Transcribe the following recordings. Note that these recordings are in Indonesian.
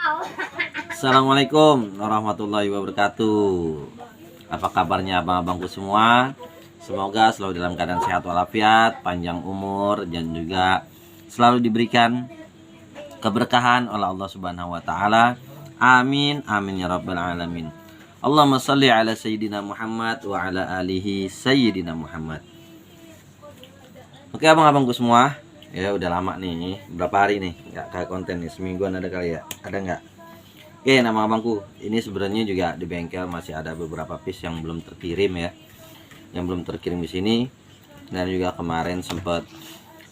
Assalamualaikum warahmatullahi wabarakatuh. Apa kabarnya abang-abangku semua? Semoga selalu dalam keadaan sehat walafiat, panjang umur, dan juga selalu diberikan keberkahan oleh Allah Subhanahu wa taala. Amin amin ya rabbal alamin. Allahumma shalli ala sayyidina Muhammad wa ala alihi sayyidina Muhammad. Oke abang-abangku semua, ya udah lama nih, berapa hari nih nggak kayak konten nih, semingguan ada kali ya, ada nggak? Oke, nama abangku, ini sebenarnya juga di bengkel masih ada beberapa piece yang belum terkirim ya, yang belum terkirim di sini. Dan juga kemarin sempat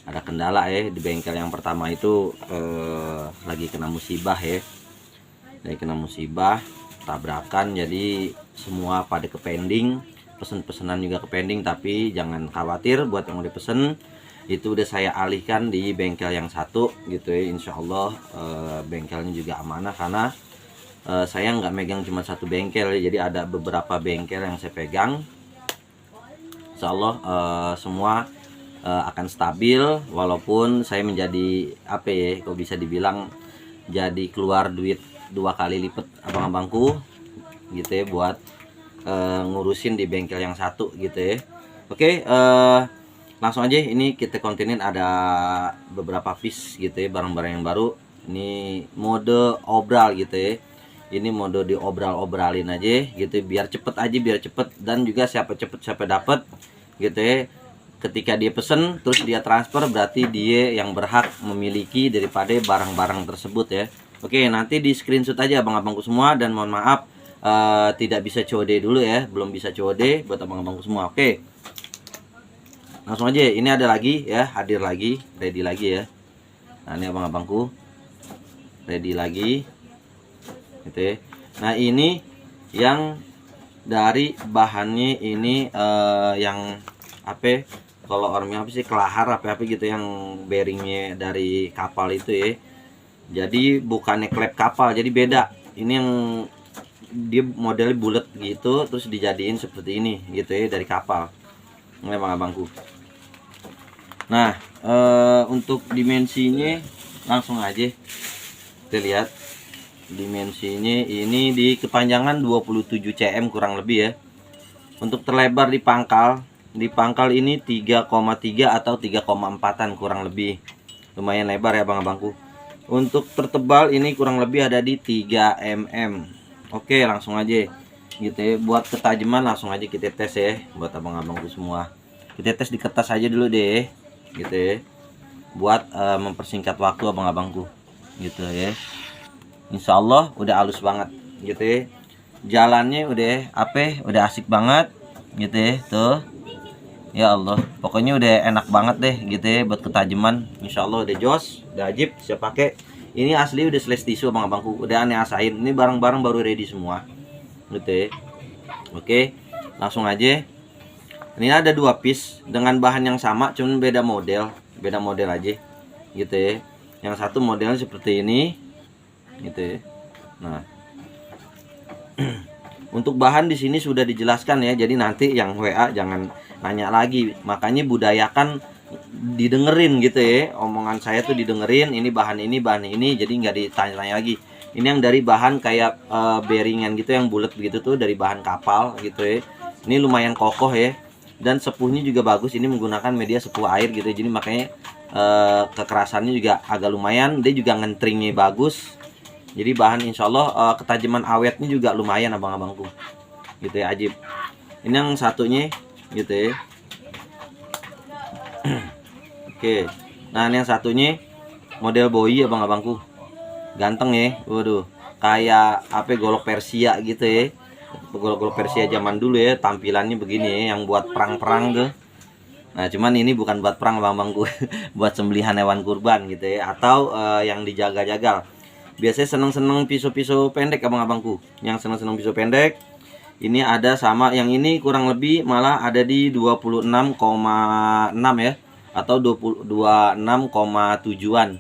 ada kendala ya di bengkel yang pertama itu, lagi kena musibah ya, lagi kena musibah tabrakan, jadi semua pada ke pending, pesan-pesanan juga ke pending. Tapi jangan khawatir buat yang udah pesen, itu udah saya alihkan di bengkel yang satu gitu ya. Insya Allah bengkelnya juga amanah karena saya nggak megang cuma satu bengkel, jadi ada beberapa bengkel yang saya pegang. Insya Allah semua akan stabil, walaupun saya menjadi apa ya, kok bisa dibilang jadi keluar duit 2 kali lipat abang-abangku gitu ya, buat ngurusin di bengkel yang satu gitu ya. Oke, langsung aja ini kita kontenin, ada beberapa piece gitu ya, barang-barang yang baru. Ini mode obral gitu ya. Ini mode diobral-obralin aja gitu, biar cepet aja, biar cepet. Dan juga siapa cepet siapa dapet gitu ya. Ketika dia pesen terus dia transfer, berarti dia yang berhak memiliki daripada barang-barang tersebut ya. Oke, nanti di screenshot aja abang-abangku semua. Dan mohon maaf tidak bisa COD dulu ya, belum bisa COD buat abang-abangku semua. Oke, langsung aja. Ini ada lagi ya, hadir lagi, ready lagi ya. Nah ini abang-abangku ready lagi gitu ya. Nah ini yang dari bahannya ini yang apa, kalau orangnya apa sih, kelahar apa gitu, yang bearingnya dari kapal itu ya. Jadi bukannya klep kapal, jadi beda. Ini yang dia modelnya bulat gitu, terus dijadiin seperti ini gitu ya, dari kapal. Ini abang-abangku. Nah untuk dimensinya langsung aja kita lihat. Dimensinya ini di kepanjangan 27 cm kurang lebih ya. Untuk terlebar di pangkal ini 3,3 atau 3,4an kurang lebih, lumayan lebar ya abang-abangku. Untuk tertebal ini kurang lebih ada di 3 mm. Oke, langsung aja gitu ya. Buat ketajaman langsung aja kita tes ya buat abang-abangku semua. Kita tes di kertas aja dulu deh gitu ya, buat mempersingkat waktu abang-abangku gitu ya. Insya Allah udah halus banget gitu ya. Jalannya udah asik banget gitu ya. Tuh ya Allah, pokoknya udah enak banget deh gitu ya buat ketajaman. Insya Allah udah jos, udah ajib, siap pakai. Ini asli udah slash tisu abang-abangku, udah aneh asain. Ini barang-barang baru ready semua gitu ya. Oke, langsung aja. Ini ada 2 piece dengan bahan yang sama, cuman beda model aja gitu ya. Yang satu modelnya seperti ini gitu ya. Nah untuk bahan di sini sudah dijelaskan ya, jadi nanti yang WA jangan nanya lagi. Makanya budayakan didengerin gitu ya, omongan saya tuh didengerin. Ini bahan ini, jadi nggak ditanya-tanya lagi. Ini yang dari bahan kayak bearingan gitu, yang bulat begitu tuh, dari bahan kapal gitu ya. Ini lumayan kokoh ya, dan sepuhnya juga bagus. Ini menggunakan media sepuh air gitu, jadi makanya kekerasannya juga agak lumayan. Dia juga ngentringnya bagus. Jadi bahan insya Allah ketajaman awetnya juga lumayan abang-abangku gitu ya, ajib. Ini yang satunya gitu ya. Oke, nah ini yang satunya model boy abang-abangku, ganteng ya. Waduh, kayak apa, golok Persia gitu ya. Golok-golok Persia zaman dulu ya, tampilannya begini ya, yang buat perang-perang tuh. Nah cuman ini bukan buat perang abang-abangku, buat sembelihan hewan kurban gitu ya, atau yang dijaga-jagal. Biasanya seneng-seneng pisau-pisau pendek abang-abangku, yang seneng-seneng pisau pendek. Ini ada sama yang ini, kurang lebih malah ada di 26,6 ya, atau 26,7an.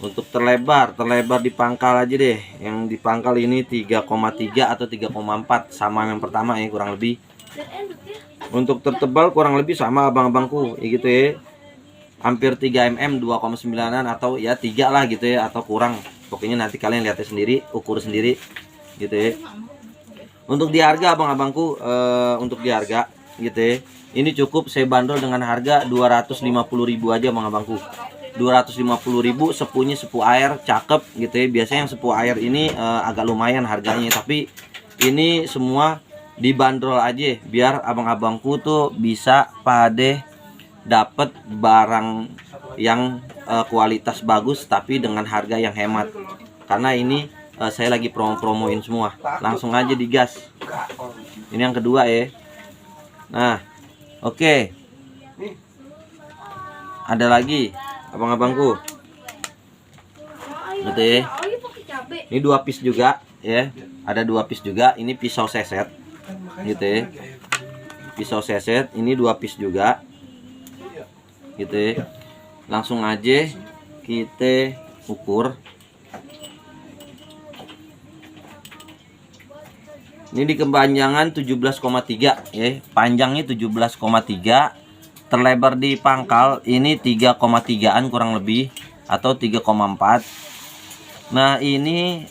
Untuk terlebar di pangkal aja deh, yang di pangkal ini 3,3 atau 3,4, sama yang pertama ya kurang lebih. Untuk tertebal kurang lebih sama abang-abangku ya gitu ya, hampir 3 mm, 2,9an atau ya 3 lah gitu ya, atau kurang. pokoknya nanti kalian lihatnya sendiri, ukur sendiri gitu ya. Untuk di harga abang-abangku, untuk di harga gitu ya, ini cukup saya bandrol dengan harga 250.000 aja abang-abangku. 250.000, sepuhnya sepuh air cakep gitu ya. Biasanya yang sepuh air ini agak lumayan harganya, tapi ini semua dibanderol aja biar abang-abangku tuh bisa pada dapat barang yang kualitas bagus tapi dengan harga yang hemat. Karena ini saya lagi promoin semua, langsung aja digas. Ini yang kedua ya. Nah, oke. Ada lagi abang-abangku gitu ya. Ini 2 piece juga ya, ada 2 piece juga. Ini pisau seset gitu ya, pisau seset ini 2 piece juga gitu ya. Langsung aja kita ukur. Ini di kepanjangan 17,3 ya, panjangnya 17,3, terlebar di pangkal ini 3,3an kurang lebih atau 3,4. Nah, ini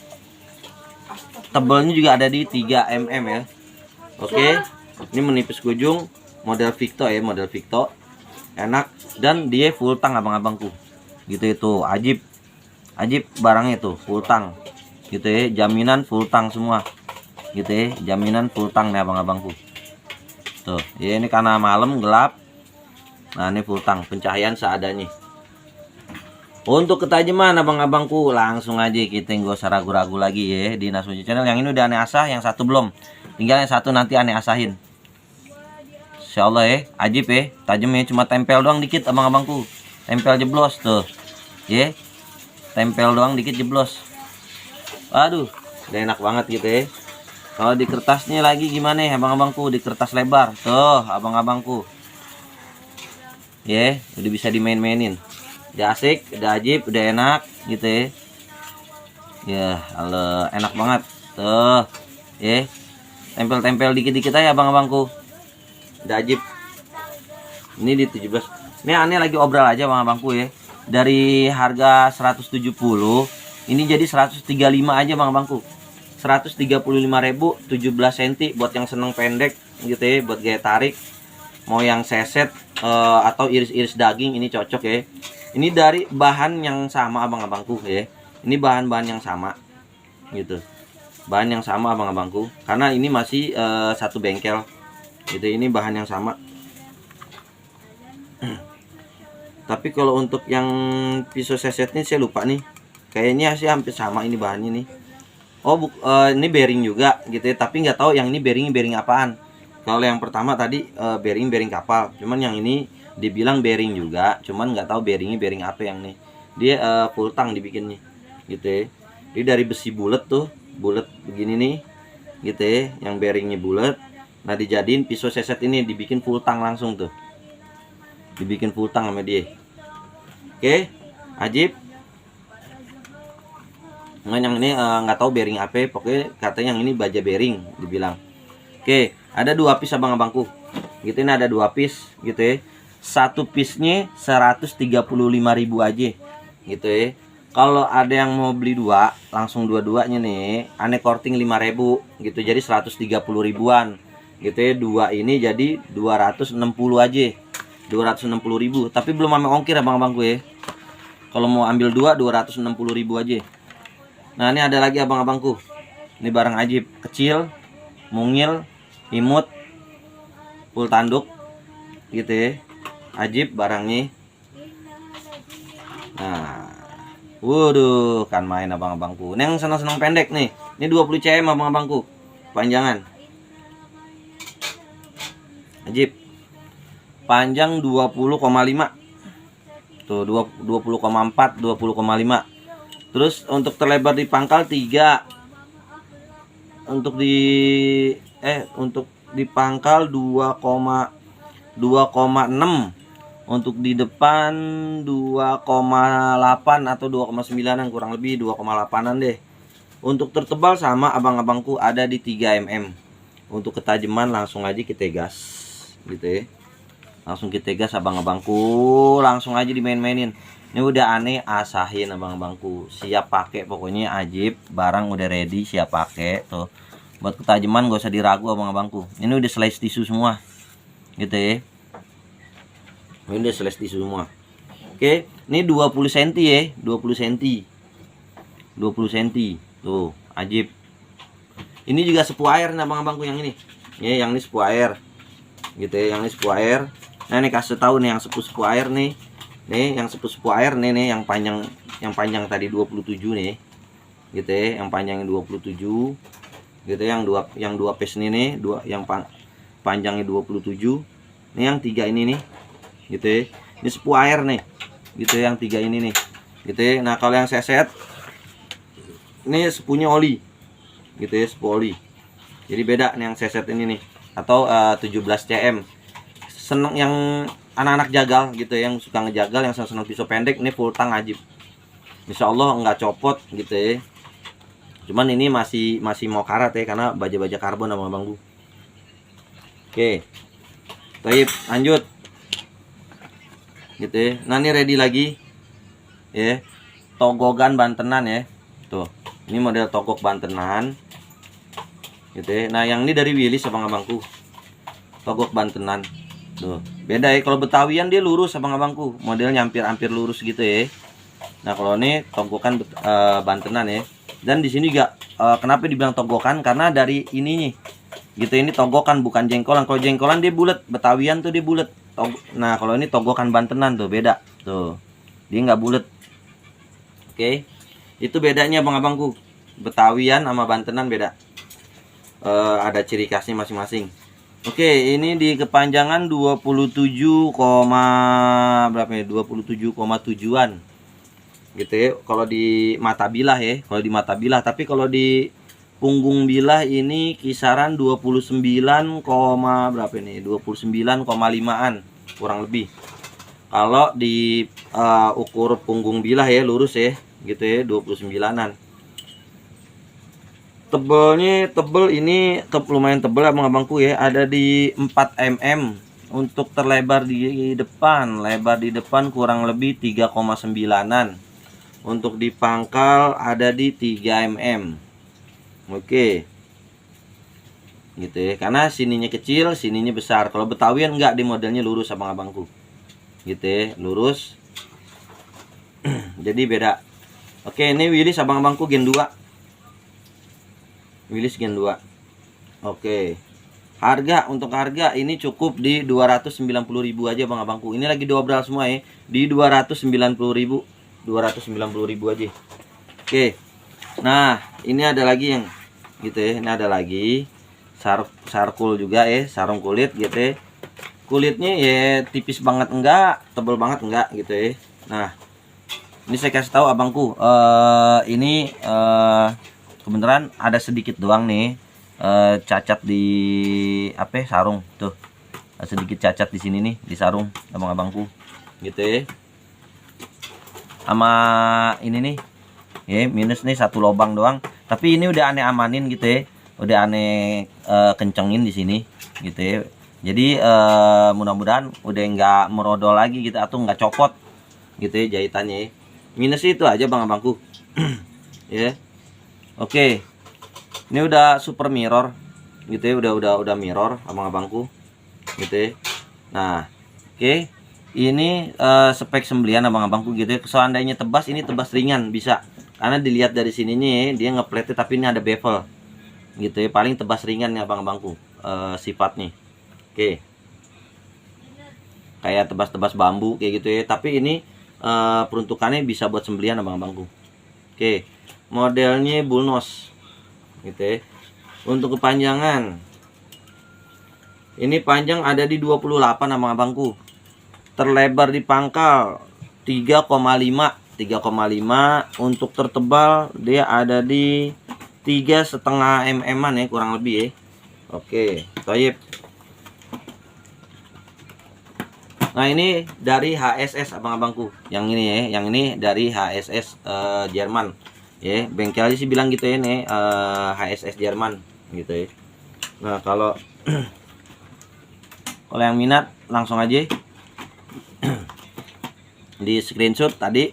tebalnya juga ada di 3 mm ya. Oke. Ini menipis ke ujung, model Victo ya, model Victo. Enak dan dia full tang abang-abangku. Gitu itu, ajib. Ajib barangnya itu full tang. Gitu ya, jaminan full tang semua. Gitu ya, jaminan full tang nih abang-abangku. Tuh, ya ini karena malam gelap. Nah, ini full tang, pencahayaan seadanya. Untuk ketajaman abang-abangku, langsung aja kita nggak usah ragu-ragu lagi ya di Nasuci Channel. Yang ini udah aneh asah, yang satu belum. Tinggal yang satu nanti aneh asahin. Insyaallah ya, ajib ya. Tajamnya cuma tempel doang dikit abang-abangku. Tempel jeblos tuh. Ya. Tempel doang dikit jeblos. Aduh, udah enak banget gitu ya. Kalau di kertasnya lagi gimana ya abang-abangku, di kertas lebar tuh abang-abangku ya, udah bisa dimain-mainin, udah asik, udah ajib, udah enak gitu ya. Ya Allah, enak banget tuh ya, tempel-tempel dikit-dikit aja abang-abangku, udah ajib. Ini di 17. Ini aneh lagi obral aja abang-abangku ya, dari harga 170 ini jadi 135 aja abang-abangku. 135.000, 17 cm buat yang seneng pendek gitu ya, buat gaya tarik. Mau yang seset atau iris-iris daging ini cocok ya. Ini dari bahan yang sama abang-abangku ya. Ini bahan-bahan yang sama gitu. Bahan yang sama abang-abangku. Karena ini masih satu bengkel. Gitu, ini bahan yang sama. Tapi kalau untuk yang pisau sesetnya saya lupa nih. Kayaknya sih hampir sama ini bahannya nih. Oh, ini bearing juga gitu ya, tapi nggak tahu yang ini bearing apaan. Kalau yang pertama tadi bearing kapal, cuman yang ini dibilang bearing juga, cuman nggak tahu bearing apa yang nih. Dia full tang dibikinnya, gitu ya. Dia dari besi bulat tuh, bulat begini nih, gitu ya. Yang bearingnya bulat. Nah, dijadiin pisau seset ini dibikin full tang langsung tuh, dibikin full tang sama dia. Oke, ajib. Yang ini nggak tahu bearing apa, pokoknya katanya yang ini baja bearing dibilang. Oke, ada 2 piece abang-abangku gitu. Ini ada 2 piece gitu ya. Satu piece-nya 135.000 aja gitu ya. Kalau ada yang mau beli 2 langsung dua-duanya nih, aneh korting 5.000 gitu, jadi 130.000-an gitu ya. 2 ini jadi 260 aja, 260.000, tapi belum ame ongkir abang-abangku ya. Kalau mau ambil 2, 260.000 aja. Nah, ini ada lagi abang-abangku. Ini barang ajib, kecil, mungil, imut, full tanduk gitu ya. Ajib barangnya. Nah, waduh, kan main abang-abangku. Ini yang senang-senang pendek nih. Ini 20 cm abang-abangku. Panjangan. Ajib. Panjang 20,5. Tuh, 20,4, 20,5. Terus untuk terlebar di pangkal 3. Untuk di pangkal 2,6. Untuk di depan 2,8 atau 2,9an, kurang lebih 2,8an deh. Untuk tertebal sama abang-abangku ada di 3 mm. Untuk ketajaman langsung aja kita gas gitu ya. Langsung kita gas abang-abangku, langsung aja dimain-mainin. Ini udah aneh asahin abang-abangku, siap pakai pokoknya ajib, barang udah ready siap pakai tuh. Buat ketajaman gak usah diragu abang-abangku. Ini udah slice tisu semua. Gitu ya. Ini udah slice tisu semua. Oke, ini 20 cm ya, 20 cm. 20 cm. Tuh, ajib. Ini juga sepuh air nih abang-abangku yang ini. Ya, yang ini sepuh air. Gitu ya, yang ini sepuh air. Nah, ini kasih tahu nih yang sepuh air nih. Nih, yang sepuh air nih yang panjang tadi 27 nih. Gitu ya, yang panjangnya 27. Gitu ya, yang dua piece ini nih, yang panjangnya 27. Ini yang 3 ini nih. Gitu ya. Ini sepuh air nih. Gitu ya, yang 3 ini nih. Gitu ya. Nah, kalau yang seset ini sepuhnya oli. Gitu ya, sepuh oli. Jadi beda nih yang seset ini nih, atau 17 cm. Seneng yang anak-anak jagal gitu ya, yang suka ngejagal, yang seneng pisau pendek, ini full tang ajib. Insya Allah nggak copot gitu ya. Cuman ini masih mau karat ya, karena baja-baja karbon sama bangku. Oke, baik, lanjut gitu ya. Nah, ini ready lagi ya, togogan Bantenan ya. Tuh, ini model togok Bantenan gitu ya. Nah, yang ini dari Willis abang-abangku, togok Bantenan. Tuh, beda ya, kalau Betawian dia lurus abang-abangku, modelnya hampir lurus gitu ya. Nah, kalau ini togokan Bantenan ya. Dan di sini juga kenapa dibilang togokan, karena dari ininya gitu, ini togokan bukan jengkolan. Kalau jengkolan dia bulat, Betawian tuh dia bulat. Nah, kalau ini togokan Bantenan tuh beda tuh, dia nggak bulat. Oke, itu bedanya abang-abangku, Betawian sama Bantenan beda. Ada ciri khasnya masing-masing. Oke, ini di kepanjangan 27, berapa ya? 27,7-an. Gitu ya. Kalau di mata bilah ya, kalau di mata bilah, tapi kalau di punggung bilah ini kisaran 29, berapa ini? 29,5-an kurang lebih. Kalau di ukur punggung bilah ya, lurus ya, gitu ya, 29-an. Tebelnya ini lumayan tebel abang-abangku ya, ada di 4 mm. Untuk terlebar di depan, lebar di depan kurang lebih 3,9-an. Untuk di pangkal ada di 3 mm. Oke, gitu ya, karena sininya kecil, sininya besar. Kalau Betawian enggak, di modelnya lurus abang-abangku, gitu ya, lurus. Jadi beda. Oke, ini Willis abang-abangku gen 2. Willis gen 2. Oke. Untuk harga ini cukup di 290.000 aja abang-abangku. Ini lagi dobral semua ya. Di 290.000. 290.000 aja. Oke. Nah, ini ada lagi yang gitu ya. Ini ada lagi sarkul juga ya, sarung kulit gitu ya. Kulitnya ya tipis banget enggak, tebel banget enggak gitu ya. Nah, ini saya kasih tahu abangku, ini kebenaran ada sedikit doang nih cacat di sarung tuh, ada sedikit cacat di sini nih di sarung abang-abangku gitu ya. Sama ini nih ya, minus nih satu lubang doang, tapi ini udah aneh amanin gitu ya, udah aneh kencengin di sini gitu ya. Jadi mudah-mudahan udah nggak merodol lagi gitu, atau nggak copot gitu ya jahitannya ya. Minus itu aja bang-abangku. Ya. Oke, ini udah super mirror gitu ya, udah mirror abang-abangku gitu ya. Nah, oke, ini spek sembelian abang-abangku gitu ya. Seandainya tebas, ini tebas ringan bisa, karena dilihat dari sininya ya, dia ngeplate tapi ini ada bevel gitu ya. Paling tebas ringan ya abang-abangku sifatnya. Oke, kayak tebas-tebas bambu kayak gitu ya, tapi ini peruntukannya bisa buat sembelian abang-abangku. Oke, modelnya bullnose gitu ya. Untuk kepanjangan ini panjang ada di 28 abang-abangku. Terlebar di pangkal 3,5. Untuk tertebal dia ada di 3,5 mm ya, kurang lebih ya. Oke, toyib. Nah, ini dari HSS abang-abangku. Yang ini ya, yang ini dari HSS Jerman. Ya, bengkel aja sih bilang gitu ya nih, HSS Jerman gitu ya. Nah, kalau yang minat langsung aja di screenshot tadi.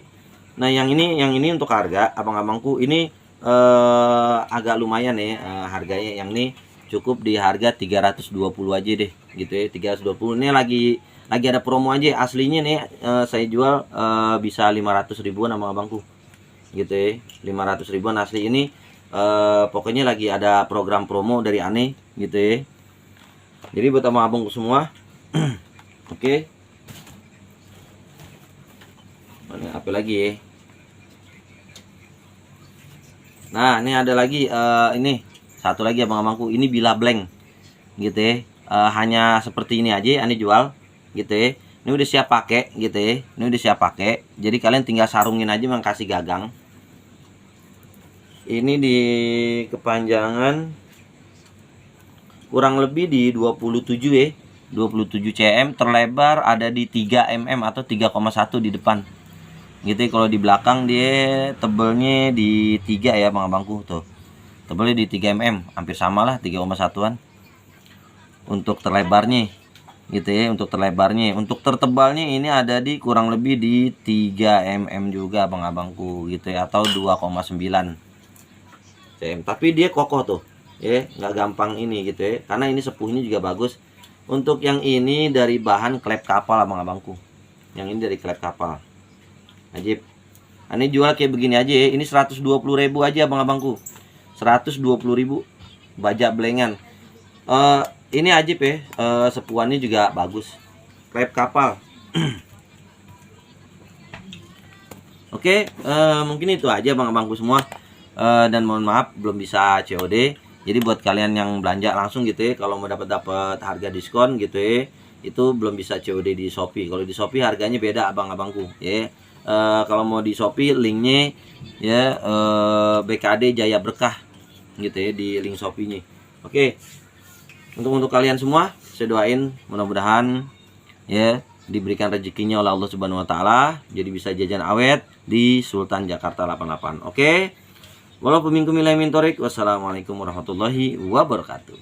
Nah yang ini untuk harga abang-abangku ini agak lumayan ya harganya. Yang ini cukup di harga 320 aja deh gitu ya. 320 ini lagi ada promo aja. Aslinya nih saya jual bisa 500 ribuan sama abangku gitu ya. 500 ribuan asli ini. Pokoknya lagi ada program promo dari Ane gitu ya. Jadi buat sama abangku semua oke. Apa lagi ya? Nah ini ada lagi ini satu lagi abang-abangku, ini bila blank gitu ya. Hanya seperti ini aja Ane jual gitu ya. Ini udah siap pakai gitu ya. Ini udah siap pakai. Jadi kalian tinggal sarungin aja, memang kasih gagang. Ini di kepanjangan kurang lebih di 27 ya. 27 cm, terlebar ada di 3 mm atau 3,1 di depan. Gitu ya. Kalau di belakang dia tebelnya di 3 ya abang-abangku tuh. Tebelnya di 3 mm, hampir sama lah 3,1an. Untuk terlebarnya gitu ya, untuk terlebarnya. Untuk tertebalnya ini ada di kurang lebih di 3 mm juga abang-abangku gitu ya, atau 2,9 cm. Tapi dia kokoh tuh ya, nggak gampang ini gitu ya, karena ini sepuhnya juga bagus. Untuk yang ini dari bahan klep kapal abang-abangku, yang ini dari klep kapal ajib. Ini jual kayak begini aja ya. Ini 120.000 aja abang-abangku, 120.000 bajak belengan. Ini ajib ya, sepuannya juga bagus, klep kapal. Oke, mungkin itu aja abang-abangku semua. Dan mohon maaf belum bisa COD. Jadi buat kalian yang belanja langsung gitu ya, kalau mau dapat harga diskon gitu ya, itu belum bisa COD di Shopee. Kalau di Shopee harganya beda abang-abangku ya. Kalau mau di Shopee linknya ya BKD Jaya Berkah gitu ya, di link Shopee-nya. Oke. Untuk kalian semua saya doain mudah-mudahan ya diberikan rezekinya oleh Allah Subhanahu wa taala, jadi bisa jajan awet di Sultan Jakarta 88. Oke. Walaupun minkum ilaihi min thoriq. Wassalamualaikum warahmatullahi wabarakatuh.